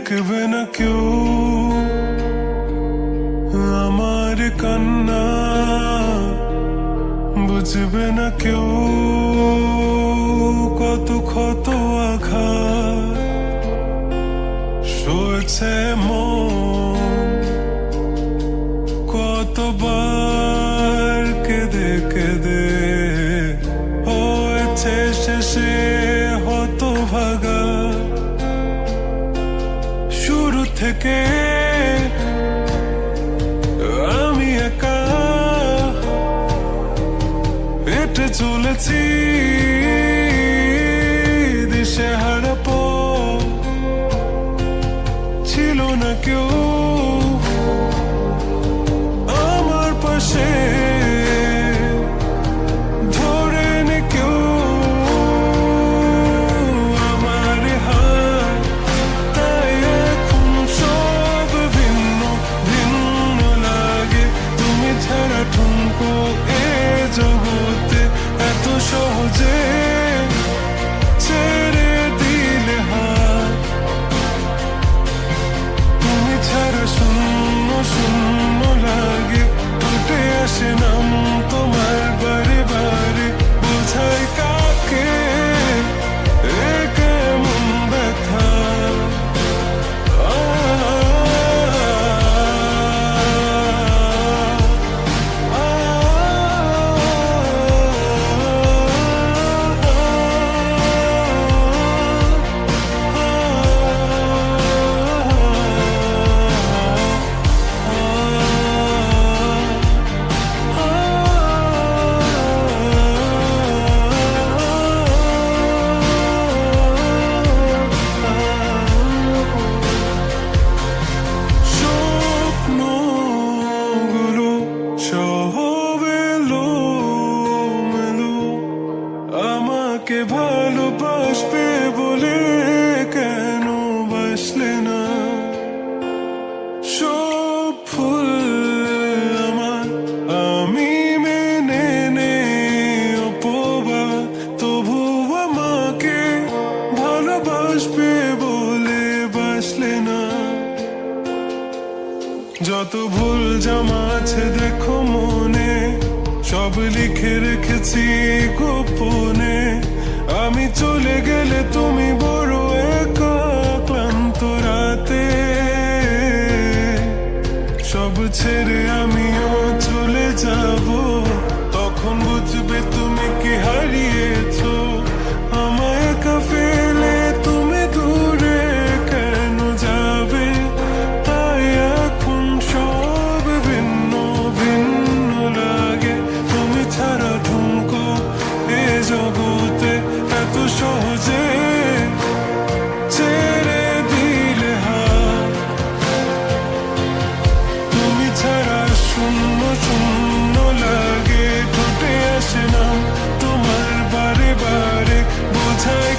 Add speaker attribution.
Speaker 1: দেখবে না কেউ আমার কান্না, বুঝবে না কেউ কত ক্ষত আঘাত সয়েছে মন, কতবার কেঁদে কেঁদে হয়েছে শেষে হতভাগা। শুরু থেকে আমি একা হেঁটে চলেছি দিশেহারা পথ, ছিল না কেউ আমার পাশে ধরে নে কেউ আমার হাত। তাই এখন সব ভিন্ন ভিন্ন লাগে, তুমি ছাড়া ঠুনকো এ জগতে এত সহজে ছেড়ে দিলে হাত। তুমি ছাড়া শূন্য শূন্য লাগে, উঠে আসে নাম তোমার বারে বারে, বোঝাই কাকে এ কেমন ব্যথা। আমাকে ভালোবাসবে বলে কেন বাসলে না? সব ফুল আমার আমি মেনে নে অপবাদ, তবু আমাকে ভালোবাসবে বলে বাসলে না। যত ভুল জমা আছে দেখো মনে, সব লিখে রেখেছি গোপনে। আমি চলে গেলে তুমি বড় একা ক্লান্ত রাতে, সব ছেড়ে আমিও চলে যাব, তখন বুঝবে তুমি কি হারিয়েছো। আমায় একা ফেলে তুমি দূরে কেন যাবে? তাই এখন সব ভিন্ন ভিন্ন লাগে, তুমি ছাড়া ঠুনকো এ জগতে এত সহজে ছেড়ে দিলে হাত। তুমি ছাড়া শূন্য শূন্য লাগে, ঠোঁটে আসে না তোমার বারে বারে, বোঝাই